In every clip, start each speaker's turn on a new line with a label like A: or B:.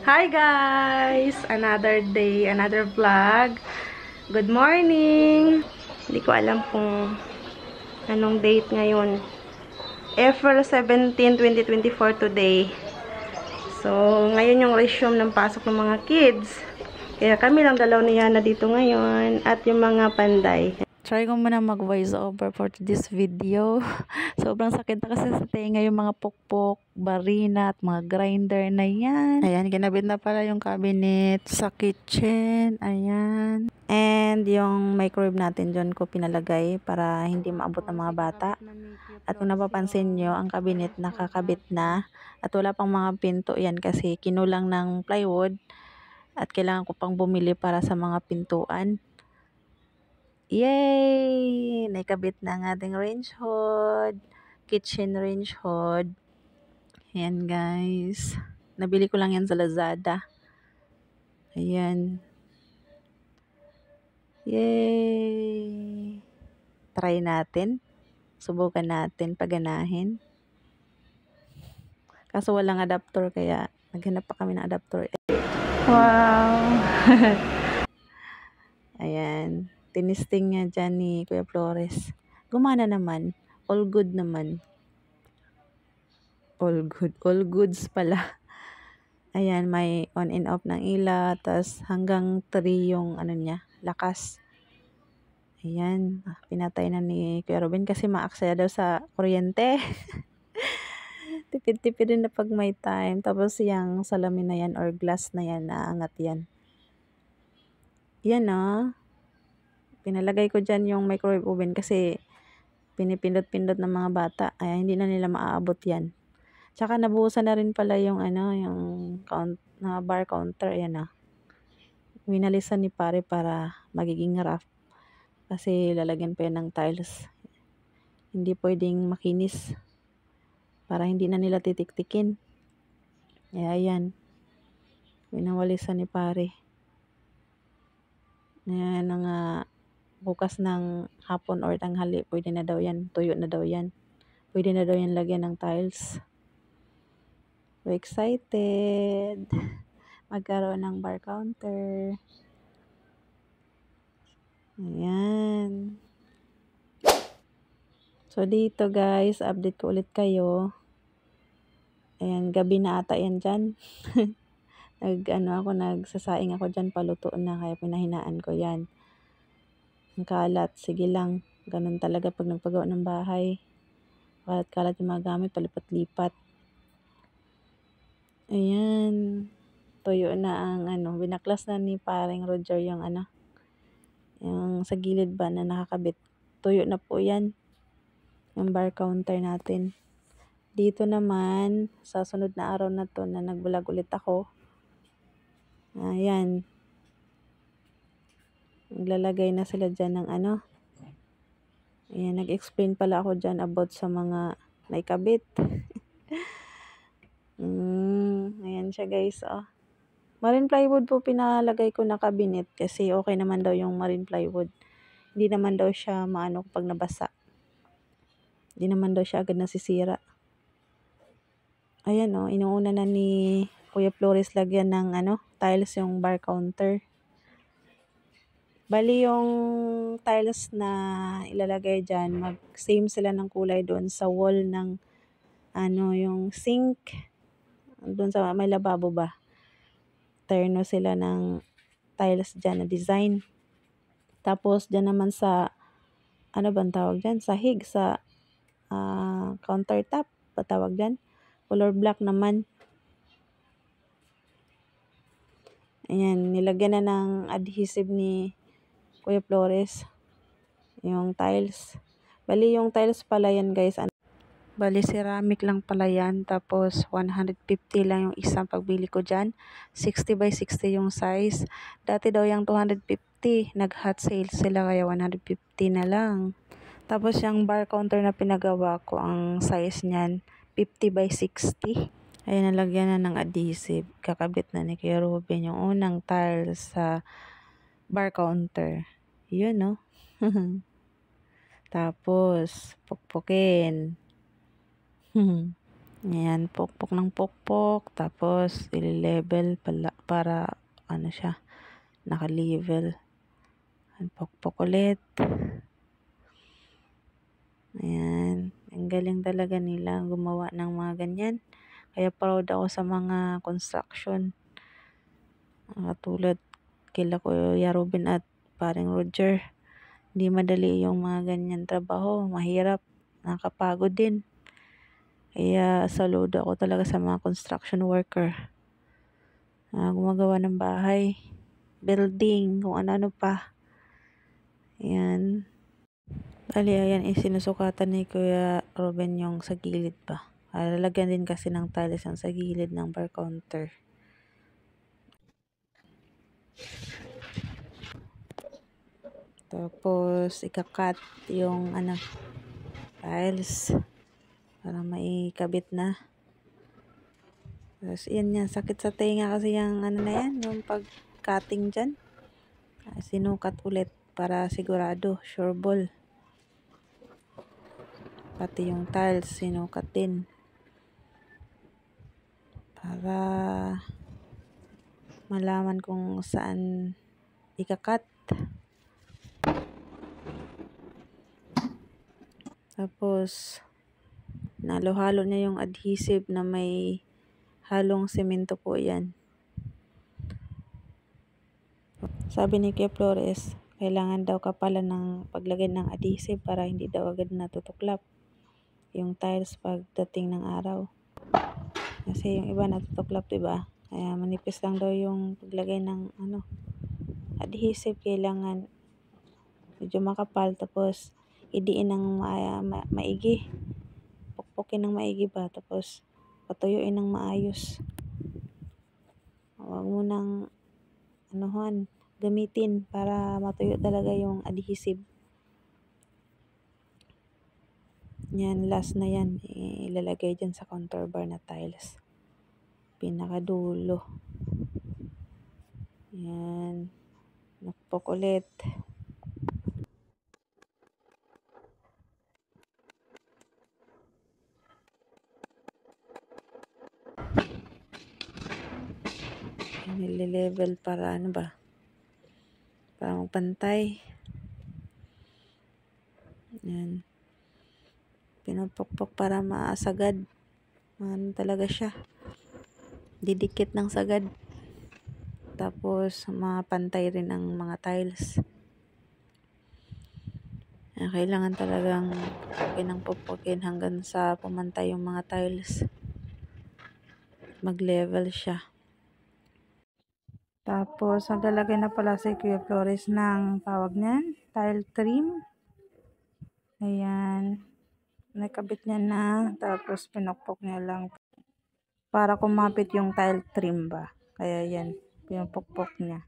A: Hi guys! Another day, another vlog. Good morning! Hindi ko alam kung anong date ngayon. April 17, 2024 today. So, ngayon yung resume ng pasok ng mga kids. Kaya kami lang dalaw ni Yana dito ngayon at yung mga panday. Try ko muna mag-voice over for this video. Sobrang sakit na kasi sa tenga yung mga pukpok, barina at mga grinder na yan. Ayan, ginabit na pala yung cabinet sa kitchen. Ayan. And yung microwave natin dyan ko pinalagay para hindi maabot ng mga bata. At kung napapansin nyo, ang cabinet nakakabit na. At wala pang mga pinto yan kasi kinulang ng plywood. At kailangan ko pang bumili para sa mga pintuan. Yay! Naikabit na ang ating range hood. Kitchen range hood. Ayan guys. Nabili ko lang yan sa Lazada. Ayan. Yay! Try natin. Subukan natin paganahin. Kaso walang adapter kaya naghanap pa kami ng adapter. Wow! Ayan. Tinisting nga dyan ni Kuya Flores. Gumana naman. All good naman. All good. All goods pala. Ayan, may on and off ng ila. Tapos hanggang 3 yung ano niya, lakas. Ayan. Pinatay na ni Kuya Ruben kasi maaksaya daw sa kuryente. Tipid-tipid din na pag may time. Tapos yung salamin na yan or glass na yan, naangat yan. Yan pinalagay ko dyan yung microwave oven kasi pinipindot-pindot ng mga bata. Ay, hindi na nila maaabot yan. Tsaka nabuhusan na rin pala yung yung bar counter. Ayan Winalisan ni pare para magiging rough. Kasi lalagyan pa yan ng tiles. Hindi pwedeng makinis. Para hindi na nila titiktikin. Ayan. Winawalisan ni pare. Ayan bukas ng hapon or tanghali, pwede na daw yan. Tuyo na daw yan. Pwede na daw yan lagyan ng tiles. So excited. Magkaroon ng bar counter. Ayan. So dito guys, update ko ulit kayo. Ayan, gabi na ata yan dyan. Nagsasaing ako dyan, paluto na, kaya pinahinaan ko yan. Ang kalat, sige lang. Ganun talaga pag nagpagawa ng bahay. Kalat-kalat yung mga gamit, palipat-lipat. Ayan. Tuyo na ang binaklas na ni paring Roger yung yung sa gilid ba na nakakabit. Tuyo na po yan. Yung bar counter natin. Dito naman, sa sunod na araw na to na nag-vlog ulit ako. Ayan. Naglalagay na sila dyan ng Ayan, nag-explain pala ako dyan about sa mga naikabit. Ayan siya guys, Marine plywood po pinalagay ko na cabinet kasi okay naman daw yung marine plywood. Hindi naman daw siya maano kapag nabasa. Hindi naman daw siya agad nasisira. Ayan inuuna na ni Kuya Flores lagyan ng tiles yung bar counter. Bali yung tiles na ilalagay dyan, mag-same sila ng kulay doon sa wall ng yung sink. Doon sa may lababo ba. Terno sila ng tiles dyan na design. Tapos dyan naman sa, bang tawag dyan? Sahig, sa countertop, patawag dyan. Color black naman. Ayan, nilagyan na ng adhesive ni Kuya Flores yung tiles. Bali yung tiles pala yan guys. Bali ceramic lang pala yan. Tapos 150 lang yung isang pagbili ko dyan. 60 by 60 yung size. Dati daw yung 250. Nag-hot sale sila kaya 150 na lang. Tapos yung bar counter na pinagawa ko, ang size niyan 50 by 60. Ayan, nalagyan na ng adhesive. Kakabit na ni Kuya Ruben yung unang tiles sa bar counter. Yun Tapos, pukpukin.
B: Ayan, pokpok ng pokpok. Tapos, i-level para ano siya, naka-level. Ayan, pokpok ulit. Ayan, ang galing talaga nila gumawa ng mga ganyan. Kaya proud ako sa mga construction. Tulad kila Kuya Ruben at paring Roger. Hindi madali yung mga ganyan trabaho. Mahirap. Nakakapagod din. Kaya saludo ako talaga sa mga construction worker. Gumagawa ng bahay, building, kung ano-ano pa. Ayan. Bali, ayan, sinusukatan ni Kuya Ruben yung sa gilid pa. Lalagyan din kasi ng tiles yung sa gilid ng bar counter. Tapos, ikakat yung tiles para maikabit na. Tapos, yan, sakit sa tenga kasi yung na yan, yung pag-cutting dyan. Sinukat ulit para sigurado, sure ball. Pati yung tiles, sinukat din. Para malaman kung saan ikakat. Tapos, nalo-halo niya yung adhesive na may halong semento po yan. Sabi ni Kuya Flores, kailangan daw kapalan ng paglagay ng adhesive para hindi daw agad natutuklap yung tiles pagdating ng araw. Kasi yung iba natutuklap, diba? Kaya manipis lang daw yung paglagay ng adhesive. Kailangan medyo makapal, tapos idiin ng maigi. Pukpukin ng maigi ba, tapos patuyuin ng maayos. Huwag mo nang gamitin para matuyo talaga yung adhesive. Yan, last na yan. Ilalagay dyan sa counter bar na tiles. Pinakadulo. Yan. Nakpok ulit. Nile-level para para magpantay. Yan. Pinupukpok para maasagad. Talaga siya. Didikit ng sagad. Tapos, mapantay rin ang mga tiles. Kailangan talagang pupukpukin hanggang sa pumantay yung mga tiles. Mag-level siya. Tapos, maglalagay na pala si Kuya Flores ng tawag niyan, tile trim. Ayan. Nakabit niya na. Tapos, pinukpok niya lang para kumapit yung tile trim ba. Kaya yan, pinupukpok niya.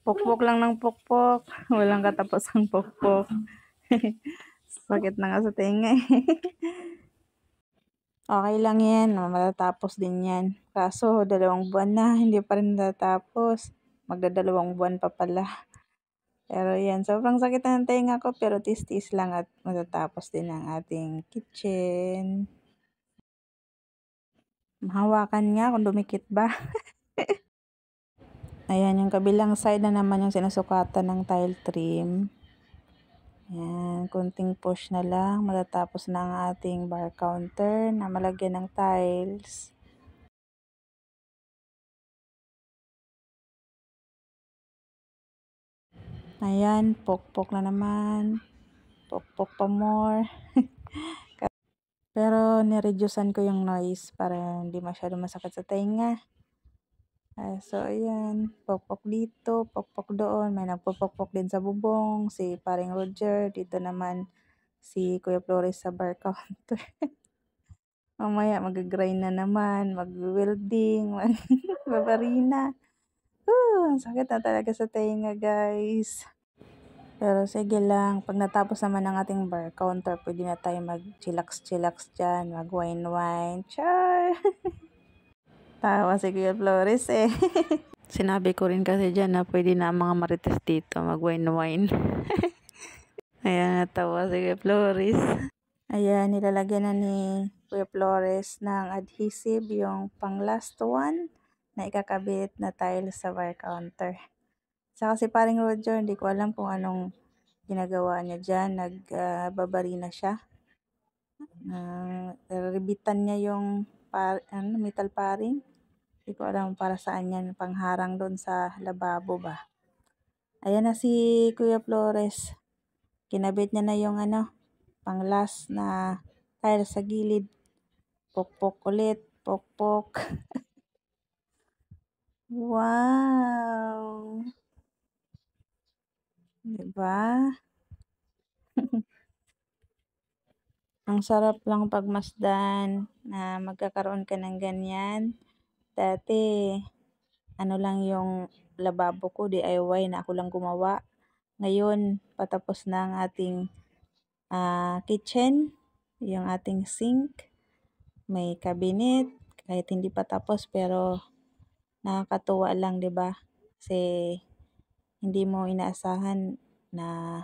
B: Pukpok lang ng pukpok. Walang katapos ang pukpok. Sakit na nga sa tenga eh. Okay lang yan. Matatapos din yan. Kaso, 2 buwan na. Hindi pa rin natatapos. Magdadalawang buwan pa pala. Pero yan, sobrang sakit na ng tenga ko. Pero tis-tis lang at matatapos din ang ating kitchen. Mahawakan nga kung dumikit ba. Ayan, yung kabilang side na naman yung sinusukatan ng tile trim. Ayan, kunting push na lang. Matatapos na ang ating bar counter na malagyan ng tiles. Ayan, pokpok na naman. Pokpok pa more. Pero nireducean ko yung noise para hindi masyado masakit sa tenga. So, ayan. Pokpok dito, pokpok doon. May nagpopokpok din sa bubong. Si paring Roger. Dito naman si Kuya Flores sa bar counter. Mamaya mag-grind na naman. Mag-welding. Babarina. Ang sakit na talaga sa tenga, guys. Pero sige lang. Pag natapos naman ang ating bar counter, pwede na tayo mag-chillax dyan. Mag-wine. Char! Tawa si Kuya Flores eh. Sinabi ko rin kasi dyan na pwede na ang mga marites dito mag-wine. Ayan, natawa si Kuya Flores. Ayan, nilalagyan na ni Kuya Flores ng adhesive yung pang last one na ikakabit na tiles sa bar counter. Saka si paring Roger, hindi ko alam kung anong ginagawa niya dyan. Nagbabari na siya. Ribitan niya yung metal paring. Hindi ko alam para saan yan. Pangharang doon sa lababo ba. Ayan na si Kuya Flores. Kinabit niya na yung pang last na tiles sa gilid. Pokpok ulit. Pokpok. Wow! Diba? Ang sarap lang pagmasdan na magkakaroon ka ng ganyan. Dati, ano lang yung lababo ko, DIY na ako lang gumawa. Ngayon, patapos na ang ating kitchen, yung ating sink, may cabinet, kahit hindi pa tapos pero nakakatuwa lang, 'di ba? Kasi hindi mo inaasahan na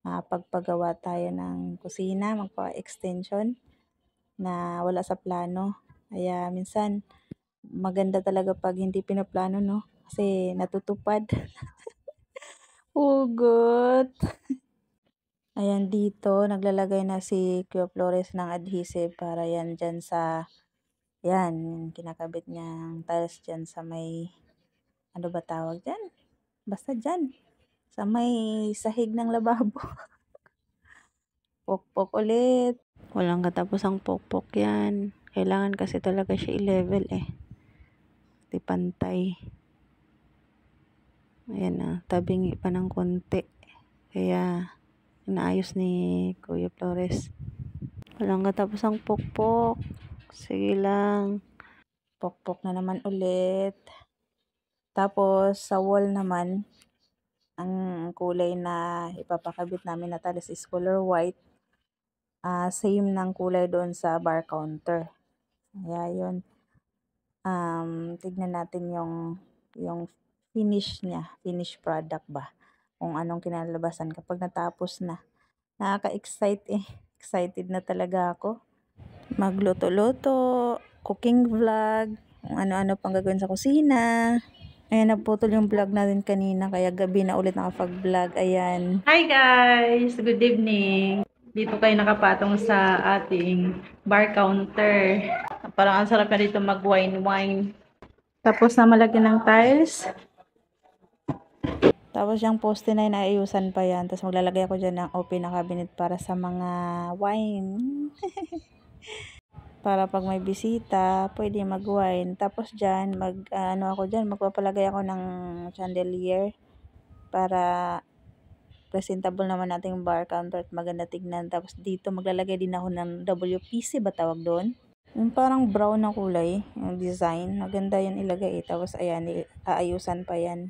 B: pagpagawa tayo ng kusina, magpa-extension na wala sa plano. Kaya minsan maganda talaga pag hindi pinaplano, no? Kasi natutupad. Hugot. Ayan dito, naglalagay na si Kuya Flores ng adhesive para yan dyan sa, yan, kinakabit niyang tiles dyan sa may, ano ba tawag dyan? Basta dyan, sa may sahig ng lababo. Pokpok ulit. Walang katapusang pokpok yan. Kailangan kasi talaga siya i-level eh. Di pantay. Ayan na, tabingi pa ng konti. Kaya, inaayos ni Kuya Flores. Walang katapusang pokpok. Sige lang. Pokpok na naman ulit. Tapos, sa wall naman, ang kulay na ipapakabit namin na tiles is color white. Same ng kulay doon sa bar counter. Kaya yun. Tignan natin yung finish niya. Finish product ba? Kung anong kinalabasan kapag natapos na. Nakaka-excite eh. Excited na talaga ako. Magluto-luto, cooking vlog, kung ano-ano pang gagawin sa kusina. Ayan, naputol yung vlog natin kanina, kaya gabi na ulit nakapag-vlog. Ayan.
A: Hi guys! Good evening! Dito kayo nakapatong sa ating bar counter. Parang ang sarap na dito mag-wine-wine. Tapos na malagyan ng tiles.
B: Tapos yung poste na yun, ayusan pa yan. Tapos maglalagay ako dyan ng open na cabinet para sa mga wine. Para pag may bisita, pwede mag-wine. Tapos dyan, magpapalagay ako ng chandelier para presentable naman nating bar counter at maganda tignan. Tapos dito maglalagay din ako ng WPC ba tawag doon? Yung parang brown na kulay, yung design. Maganda yan ilagay eh. Tapos ayan, aayusan pa yan.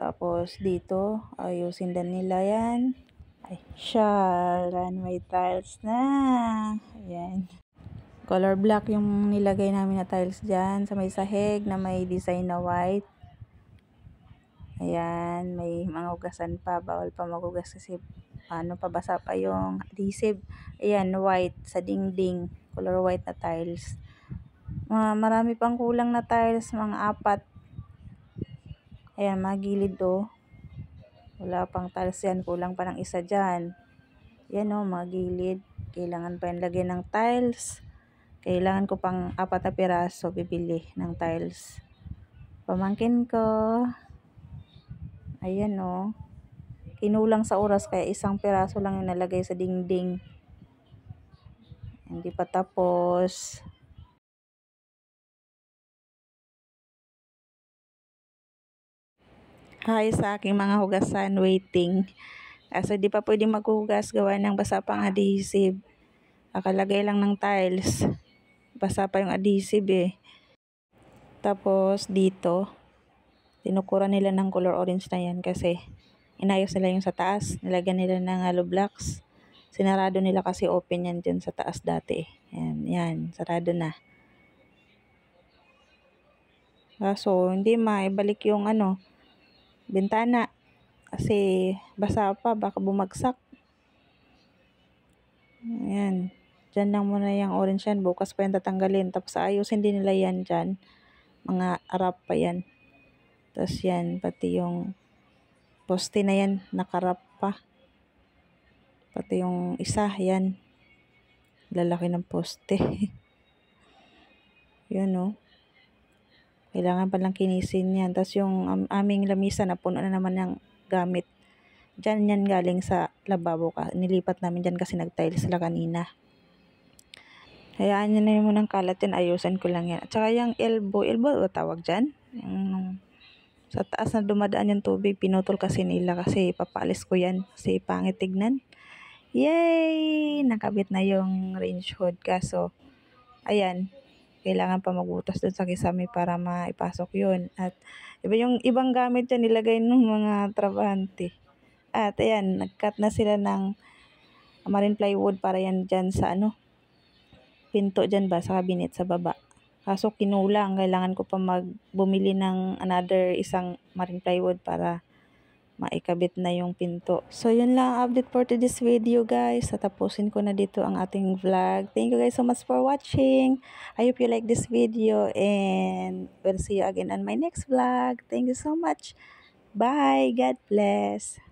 B: Tapos dito, ayusin din nila yan. Ay, sharan, may tiles na. Ayan. Color black yung nilagay namin na tiles dyan sa may sahig na may design na white. Ayan, may mga hugasan pa. Bawal pa maghugas kasi pabasa pa yung adhesive. Ayan, white sa dingding. Color white na tiles. Marami pang kulang na tiles, mga 4. Ayan, mga gilid oh. Wala pang tiles yan. Kulang pa ng isa dyan. Yan oh, mga gilid. Kailangan pa yan lagyan ng tiles. Kailangan ko pang 4 na piraso bibili ng tiles. Pamangkin ko. Ayan oh. Kinulang sa oras kaya 1 piraso lang yung nalagay sa dingding. Hindi pa tapos. Hi sa aking mga hugasan waiting. So di pa pwedeng maghugas gawa ng basa pang adhesive. Akalagay lang ng tiles. Basa pa yung adhesive eh. Tapos dito, tinukuran nila ng color orange na yan kasi inayos nila yung sa taas. Nilagyan nila ng hollow blocks. Sinarado nila kasi open yan dyan sa taas dati. Yan, sarado na. So, hindi maibalik yung bintana. Kasi basa pa, baka bumagsak. Dyan lang muna yung orange yan. Bukas pa yan tatanggalin. Tapos ayusin din nila yan dyan. Mga arap pa yan. Tapos yan, pati yung poste na yan, nakarap pa. Pati yung isa, yan. Lalaki ng poste. Yun, oh. Kailangan palang kinisin yan. Tapos yung aming lamisa na puno na naman ng gamit. Diyan yan galing sa lababo ka. Nilipat namin dyan kasi nag-tiles sila kanina. Hayaan nyo na yung munang kalat yan. Ayusin ko lang yan. At saka yung elbow o tawag dyan? Yung sa taas na dumadaan yung tubig. Pinutol kasi nila kasi papalis ko yan. Kasi pangit tignan. Yay! Nakabit na yung range hood. Kaso, ayan. Kailangan pa magbutas doon sa kisame para maipasok yun. At iba yung ibang gamit yan nilagay ng mga trabahante. At ayan, nag-cut na sila ng marine plywood para yan dyan sa pinto dyan ba, sa cabinet sa baba. Kaso kinulang, kailangan ko pa bumili ng another isang marine plywood para maikabit na yung pinto. So, yun lang ang update for today's video, guys. Tatapusin ko na dito ang ating vlog. Thank you guys so much for watching. I hope you like this video and we'll see you again on my next vlog. Thank you so much. Bye. God bless.